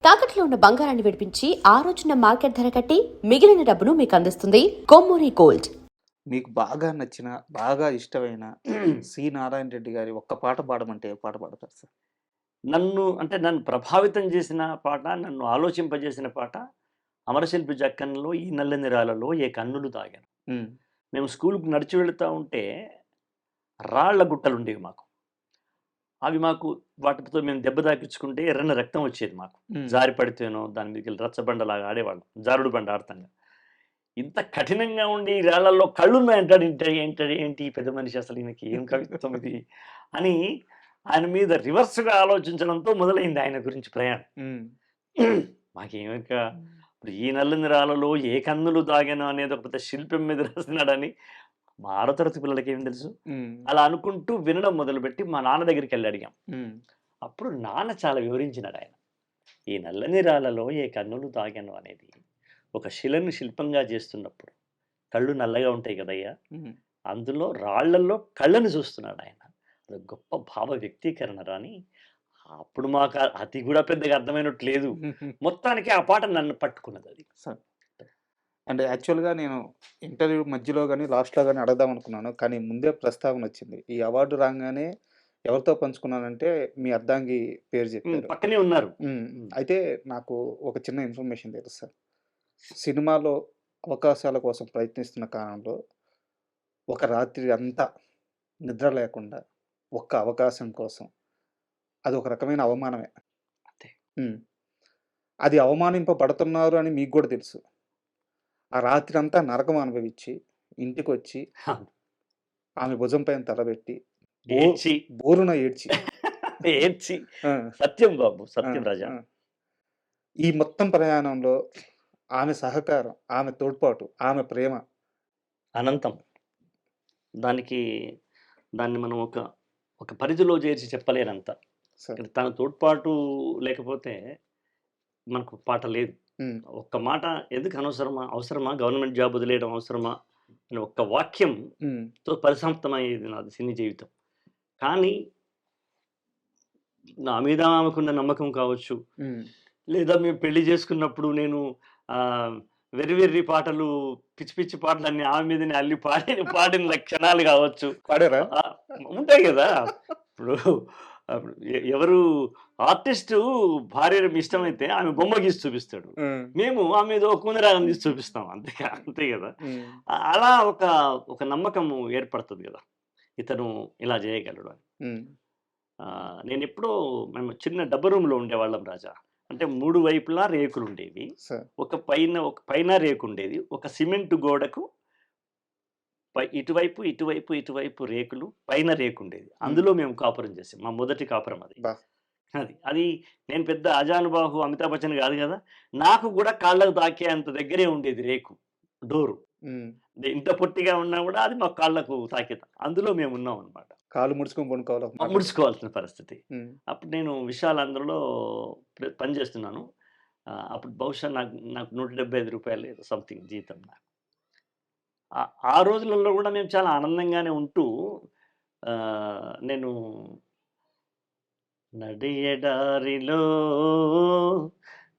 తాకట్లో ఉన్న బంగారాన్ని విడిపించి ఆ రోజున మార్కెట్ ధర కట్టి మిగిలిన డబ్బును మీకు అందిస్తుంది కొమ్మూరి గోల్డ్. మీకు బాగా నచ్చిన, బాగా ఇష్టమైన సి. నారాయణ రెడ్డి గారి ఒక్క పాట పాడమంటే ఏ పాట పాడతారు సార్? నన్ను ప్రభావితం చేసిన పాట, నన్ను ఆలోచింపజేసిన పాట 'అమరశిల్పి జక్కన్న'లో 'ఈ నల్లని రాళ్ళలో ఏ కన్నులు తాగాను.' హ్మ్. మేము స్కూలుకి నడిచి వెళుతూ ఉంటే రాళ్ల గుట్టలుండేవి మాకు. అవి మాకు వాటితో మేము దెబ్బ తాకించుకుంటే ఎర్రని రక్తం వచ్చేది మాకు. హ్మ్. జారి పడితేనో దాని మీదకెళ్ళి రచ్చబండలాగా ఆడేవాళ్ళం. జారుడు బండ ఆడతాంగా. ఇంత కఠినంగా ఉండి ఈ రాళ్ళల్లో కళ్ళున్నాయంటాడు. ఏంటి ఈ పెద్ద మనిషి, అసలు ఈయనకి ఏం కవిత్వం ఇది అని ఆయన మీద రివర్స్‌గా ఆలోచించడంతో మొదలైంది ఆయన గురించి ప్రయాణం. హ్మ్. మాకేమిక ఇప్పుడు 'ఈ నల్లని రాళ్ళలో ఏ కన్నులు తాగాను' అనేది ఒక పెద్ద శిల్పం మీద రాసినాడని మా 6వ తరగతి పిల్లలకేం తెలుసు? హ్మ్. అలా అనుకుంటూ వినడం మొదలుపెట్టి మా నాన్న దగ్గరికెళ్ళి అడిగాం. హ్మ్. అప్పుడు నాన్న చాలా వివరించినాడాయన. ఈ నల్లని రాళ్ళలో ఏ కన్నులు తాగాను అనేది ఒక శిలను శిల్పంగా చేస్తున్నప్పుడు కళ్ళు నల్లగా ఉంటాయి కదయ్యా! హ్మ్. అందులో రాళ్ళల్లో కళ్ళను చూస్తున్నాడాయన. అది గొప్ప భావ వ్యక్తీకరణరా అని అప్పుడు మాకు అది కూడా పెద్దగా అర్థమైనట్టు లేదు. మొత్తానికి ఆ పాట నన్ను పట్టుకున్నదది. సార్ అంటే యాక్చువల్‌గా నేను ఇంటర్వ్యూ మధ్యలో గాని, లాస్ట్‌లో గాని అడగదాం అనుకున్నాను. కానీ ముందే ప్రస్తావన వచ్చింది. ఈ అవార్డు రాంగానే ఎవరితో పంచుకున్నానంటే మీ అర్ధాంగి పేరు చెప్పారు. పక్కనే ఉన్నారు. హ్మ్. అయితే నాకు ఒక చిన్న ఇన్ఫర్మేషన్ తెలుసు సార్. సినిమాలో అవకాశాల కోసం ప్రయత్నిస్తున్న కాలంలో ఒక రాత్రి అంతా నిద్ర లేకుండా ఒక్క అవకాశం కోసం అది ఒక రకమైన అవమానమే. అంతే. హ్మ్. అది అవమానింపబడుతున్నారు అని మీకు గూడా తెలుసు. ఆ రాత్రంతా నరకం అనుభవించి ఇంటికొచ్చి ఆమె భుజం పైన తలబెట్టి బో ఏడ్చి బోరున ఏడ్చి ఏడ్చి ఆ! సత్యం బాబు. ఆ! సత్యం రాజా. ఆ! ఈ మొత్తం ప్రయాణంలో ఆమె సహకారం, ఆమె తోడ్పాటు, ఆమె ప్రేమ అనంతం. దానికి దాన్ని మనం ఒక పరిధిలో చేర్చి చెప్పలేనంత. సార్. తన తోడ్పాటు లేకపోతే మనకు పాట లేదు. హ్మ్. ఒక్క మాట ఎందుకు అనవసరమా? అవసరమా? గవర్నమెంట్ జాబ్ వదిలేయడం అవసరమా? అని ఒక్క హ్మ్. వాక్యంతో పరిసమాప్తమయ్యేది నాది సినీ జీవితం. కానీ నా మీద ఆమెకున్న నమ్మకం కావచ్చు, హ్మ్. లేదా మేము పెళ్లి చేసుకున్నప్పుడు నేను ఆహ్, వెర్రి వెర్రి పాటలు, పిచ్చి పిచ్చి పాటలన్నీ ఆమె మీదనే అల్లి పాడిన క్షణాలు కావచ్చు. పాడారా? ఆహ్, ఉంటాయి గదా! ఇప్పుడు అప్పుడు ఎవరు ఆర్టిస్టు భార్య ఇష్టమైతే ఆమె బొమ్మ గీసి చూపిస్తాడు. హ్మ్. మేము ఆమె ఏదో కూనరాగం తీసి చూపిస్తాం. అంతే గదా! హ్మ్. అలా ఒక నమ్మకము ఏర్పడతది గదా! ఇతను ఇలా జేయగలడు అని. హ్మ్. నేనెప్పుడో మేము చిన్న డబ్బు రూమ్‌లో ఉండేవాళ్ళం రాజా. అంటే 3 వైపులా రేకులుండేవి. సార్. ఒక పైన రేకుండేది. ఒక సిమెంట్ గోడకు ఇటువైపు రేకులు, పైన రేకుండేది. హ్మ్. అందులో మేము కాపురం చేసాం. మా మొదటి కాపురం అది. అబ్బా! అది నేను పెద్ద అజానుబాహు అమితాబ్ బచ్చన్ గాదు గదా! నాకు గూడా కాళ్ళకు తాకేంత దగ్గరే ఉండేది రేకు, డోరు. హ్మ్. ఇంత పొట్టిగా ఉన్నా గూడా అది మా కాళ్ళకు తాకేది. అందులో మేమున్నామనమాట. కాళ్ళు ముడుచుకొని పడుకోవాలొక మాటలో. ముడుచుకోవాల్సిన పరిస్థితి. హ్మ్. అప్పుడు నేను విశాల్ ఆంధ్రలో పని చేస్తున్నాను. అప్పుడు బహుశా నాకు నాకు రూ. 175 ఏదో సంథింగ్ జీతం నాకు. ఆ రోజులలో గూడా మేము చాలా ఆనందంగానే ఉంటూ నేను నడియడారిలో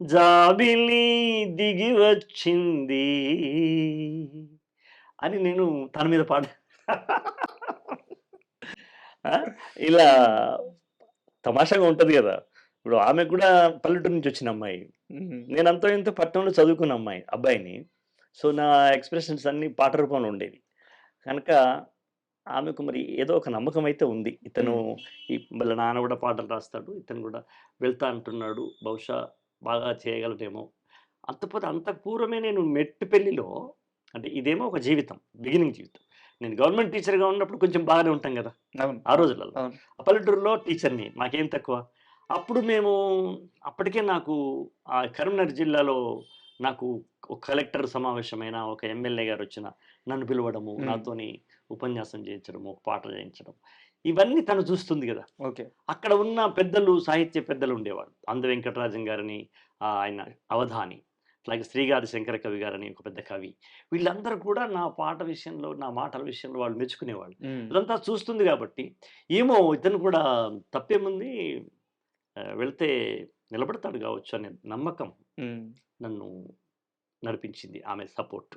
జాబిలి దిగి వచ్చింది అని నేను తన మీద పాట ఆ! ఇలా తమాషాగా ఉంటది గదా! ఇప్పుడు ఆమె కూడా పల్లెటూరు నుంచి వచ్చిన అమ్మాయి. హ్మ్. నేను అంతో ఇంతో పట్టణంలో చదువుకున్న అబ్బాయిని. సో, నా ఎక్స్‌ప్రెషన్స్ అన్నీ పాట రూపంలో ఉండేవి. కనుక ఆమెకు మరి ఏదో ఒక నమ్మకం అయితే ఉంది. ఇతను హ్మ్. వాళ్ళ నాన్న గూడా పాటలు రాస్తాడు. ఇతను గూడా వెళ్తా అంటున్నాడు. బహుశా బాగా చేయగలడేమో. అంతకు పూర్వమే నేను మెట్టుపెల్లిలో అంటే ఇదేమో ఒక జీవితం. బిగినింగ్ జీవితం. నేను గవర్నమెంట్ టీచర్‌గా ఉన్నప్పుడు కొంచెం బాగానే ఉంటాం గదా! అవును. ఆ అవును. రోజులలో. అవును. ఆ పల్లెటూరులో టీచర్‌ని. మాకేం తక్కువ. అప్పుడు మేము అప్పటికే నాకు కరీంనగర్ జిల్లాలో నాకు ఒక కలెక్టర్ సమావేశమైన, ఒక ఎమ్మెల్యే గారొచ్చిన నన్ను పిలవడము, హ్మ్. నాతోని ఉపన్యాసం చేయించడము, ఒక పాట చేయించడం. ఇవన్నీ తను చూస్తుంది గదా! ఓకే. అక్కడ ఉన్న పెద్దలు, సాహిత్య పెద్దలు ఉండేవాళ్ళు. అంద వెంకటరాజన్ గారని, ఆయన అవధాని. అట్లాగే శ్రీగారి శంకర కవి గారని ఒక పెద్ద కవి. వీళ్ళందరూ కూడా నా పాట విషయంలో, నా మాటల విషయంలో వాళ్ళు మెచ్చుకునేవాళ్ళు. హ్మ్. ఇదంతా చూస్తుంది గాబట్టి, ఏమో ఇతను కూడా తప్పేముంది వెళ్తే నిలబడతాడు కావచ్చు అనే నమ్మకం ఉమ్. నన్ను నడిపించింది ఆమె సపోర్ట్.